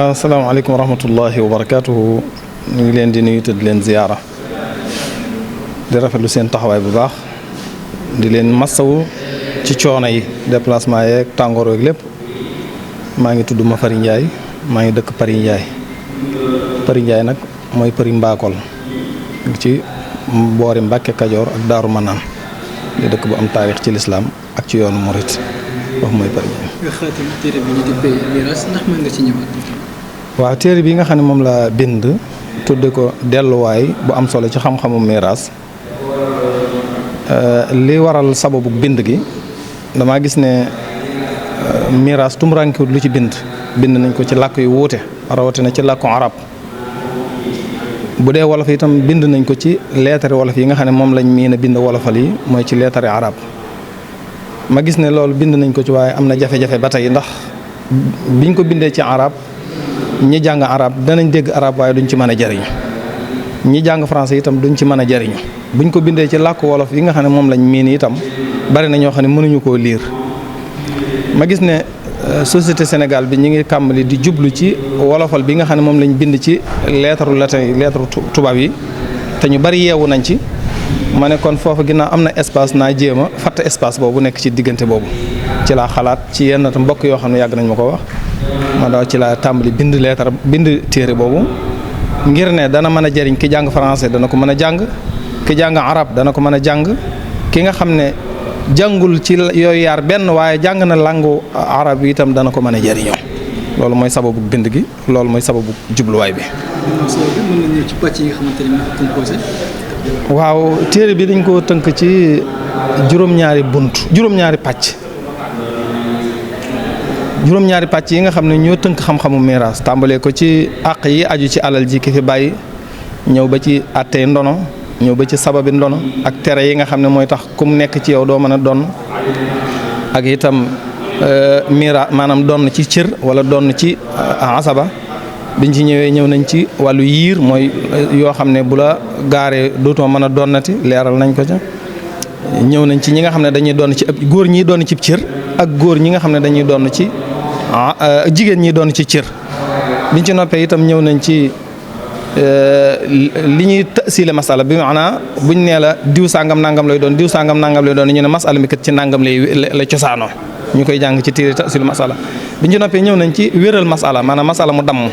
asalaamaaleykum wa rahmatullahi wa barakaatuhu. ñu ngi leen di nuyu te di leen ziyaara di rafetlu seen taxawaay bu baax di leen massawu ci coono yi déplacement yeeg tàngoor yeeg lépp. maa ngi tudd Mafari Ndiaye maa ngi dëkk Paris Ndiaye. Paris Ndiaye nag mooy Paris Mbakol ci boori Mbàkke Kajoor ak Daaru Manaan di dëkk bu am taarix ci lislaam ak ci yoonu murit wax mooy Paris Ndiaye. nga xaatim téere bi ñu dippee Miraas ndax mën nga ci ñëwaat. waaw téere bi nga xam ne moom la bind tudde ko delluwaay bu am solo ci xam-xamu miraas li waral sababu bind gi damaa gis ne miraas tumuraankiwut lu ci bind nañ ko ci làkk yu wuute rawatina ci làkku arab bu dee wolof itam bind nañ ko ci leetari wolof yi nga xam ne moom lañ miin a bind wolofal yi mooy ci leetari arab ma gis ne loolu bind nañ ko ci waaye am na jafe-jafe ba tey ndax biñ ko bindee ci arab ñi jàng arab danañ dégg arab waaye duñ ci mën a jariñu ñi jàng français itam duñ ci mën a jariñu buñ ko bindee ci làkk wolof yi nga xam ne moom lañ miin itam bari na ñoo xam ne mënuñu koo liir ma gis ne société Sénégal bi ñi ngi kàmbali di jublu ci wolofal bi nga xam ne moom lañ bind ci lettre latin lettre tubaab yi te ñu bari yeewu nañ ci ma ne kon foofu ginnaaw am na espace naa jéem a fatt espace boobu nekk ci diggante boobu ci laa xalaat ci yenn mbokk yoo xam ne yàgg nañ ma ko wax ma daal ci laa tàmbali bind téere boobu ngir ne dana mën a jëriñ ki jàng français dana ko mën a jàng ki jàng arab dana ko mën a jàng ki nga xam ne jàngul ci yooyu yaar benn waaye jàng na langu arab yi itam dana ko mën a jëriñoo loolu mooy sababu bind gi loolu mooy sababu jubluwaay bi. mën nañu ñëw ci pàcc yi nga xamante ne moo ko composé. waaw téere bi dañ ko tënk ci juróom-ñaari pàcc. juróom-ñaari pàcc yi nga xam ne ñoo tënk xam-xamu miraas tàmbalee ko ci àq yi aju ci alal ji ki fi bàyyi ñëw ba ci àttee ndono ñëw ba ci sababi ndono ak tere yi nga xam ne mooy tax ku mu nekk ci yow doo mën a donn ak itam miraas maanaam donn ci cër wala donn ci asaba biñ ci ñëw nañ ci wàllu yiir mooy yoo xam ne bu la gaaree dootoo mën a donnati leeral nañ ko ca ñëw nañ ci ñi nga xam ne dañuy donn ci góor ñi donn ci cër ak góor ñi nga xam ne dañuy donn ci jigéen ñi doon ci cër biñ ci noppee itam ñëw nañ ci li ñuy tasiile masala bi maanaam buñ nee la diw sangam nangam lay doon diw sangam nangam lay doon ñu ne masala mi kat ci nangam la cosaanoo ñu koy jàng ci téere tasiile masala biñ ci noppee ñëw nañ ci wéral masala maanaam masala mu damm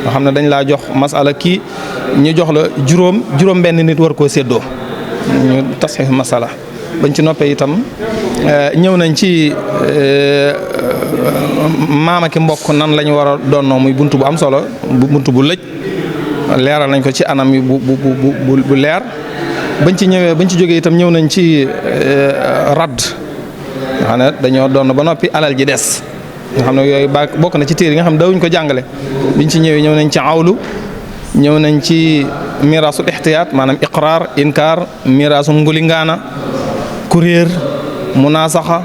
nga xam ne dañ laa jox masala kii ñu jox la juróom benn nit war koo séddoo ñu tasxiif masala bañ ci noppee itam ñëw nañ ci maama ki mbokk nan la ñu war a doonnoo muy buntu bu am solo buntu bu lëj leeral nañ ko ci anam yi bu leer bañ ci jógee itam ñëw nañ ci radd nga xam ne dañoo doon ba noppi alal ji des nga xam ne yooyu bokk na ci téere yi nga xam ne dawuñ ko jàngale biñ ci ñëwee ñëw nañ ci awlu ñëw nañ ci miraasul ixtiyaat maanaam iqraar inkaar miraasul ngulingaana kuréer munaasaxa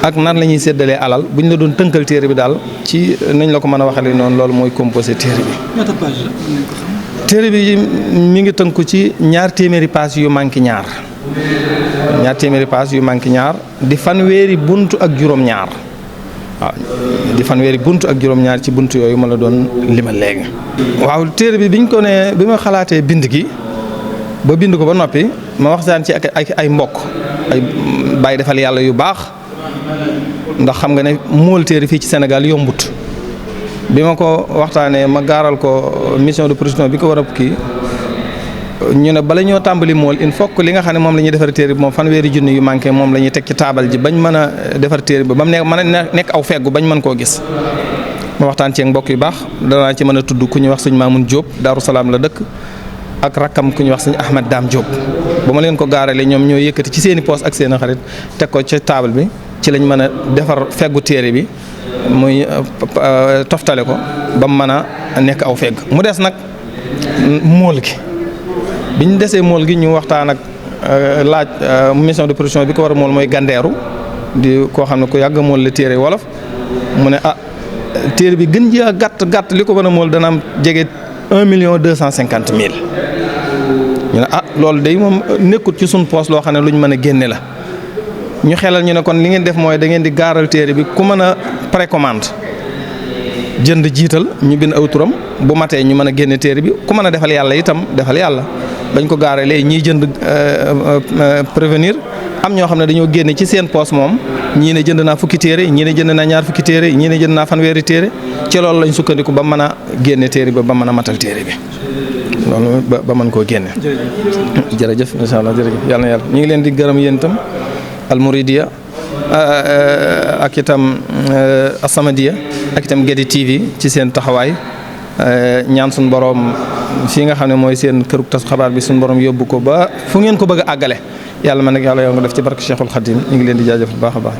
ak nan la ñuy séddalee alal bu ñu la doon tënkal téere bi daal ci nañ la ko mën a waxale noonu loolu mooy composé téere bi. ñaata page la mën nañ ko xam. téere bi mi ngi tënku ci 200 pages yu manqué ñaar 200 pages yu manqué ñaar di fanweeri buntu ak juróom-ñaar waaw di fanweeri buntu ak juróom-ñaar ci buntu yooyu ma la doon limal léegi. waaw téere bi biñ ko ne bi ma xalaatee bind gi ba bind ko ba noppi ma waxtaan ci ak ay mbokk ay bàyyi defal yàlla yu baax. ndax xam nga ne mool téere fii ci Sénégal yombut bi ma ko waxtaanee ma gaaral ko mission de production bi ko war a kii ñu ne bala ñoo tàmbali mool il faut que li nga xam ne moom la ñuy defar téere bi moom fanweeri junni yu manqué moom la ñuy teg ci taabal ji bañ mën a defar téere bi ba mu mën a nekk aw feggu bañ mën koo gis. ma waxtaan ci mbokk yu baax danaa ci mën a tudd ku ñuy wax sëñ Mamoun Diop Daaru Salaam la dëkk ak rakkam ku ñuy wax sëñ Ahmed Dame Diop ba ma leen ko gaaralee ñoom ñoo yëkkati ci seen i poos ak seen i xarit teg ko ci taabal bi. ci lañ mën a defar feggu téere bi muy toftale ko ba mu mën a nekk aw fegg mu des nag mool gi biñ desee mool gi ñu waxtaan ak laaj mission de production bi ko war a mool mooy gandeeru di koo xam ne ku yàgg mool la téere wolof mu ne téere bi gën ji gàtt li ko mën a mool dana am jege 1,250,000 ñu ne loolu day moom nekkut ci suñ poos loo xam ne luñ mën a génne la. ñu xelal ñu ne kon li ngeen def mooy da ngeen di gaaral téere bi ku mën a précommande jënd jiital ñu bind aw turam bu matee ñu mën a génne téere bi ku mën a defal yàlla itam defal yàlla bañ ko gaarelee ñiy jënd prévenir am ñoo xam ne dañoo génne ci seen poos moom ñii ne jënd naa fukki téere ñii ne jënd naa ñaar fukki téere ñii ne jënd naa fanweeri téere ci loolu lañ sukkandiku ba mën a génne téere bi ba mën a matal téere bi loolu ba mën koo génne. jërëjëf incha allah jërëjëf yàlla na yàlla ñu ngi leen di gërëm yéen itam Al Mouridiyyah ak itam As-Samadiyya ak itam Guédé TV ci seen taxawaay ñaan suñu borom fii nga xam ne mooy seen kërug tas xabaar bi suñu borom yóbbu ko ba fu ngeen ko bëgg a àggale yàlla man nag yàlla yow nga def ci barke Cheikhul Khadim ñu ngi leen di jaajëfal bu baax a baax.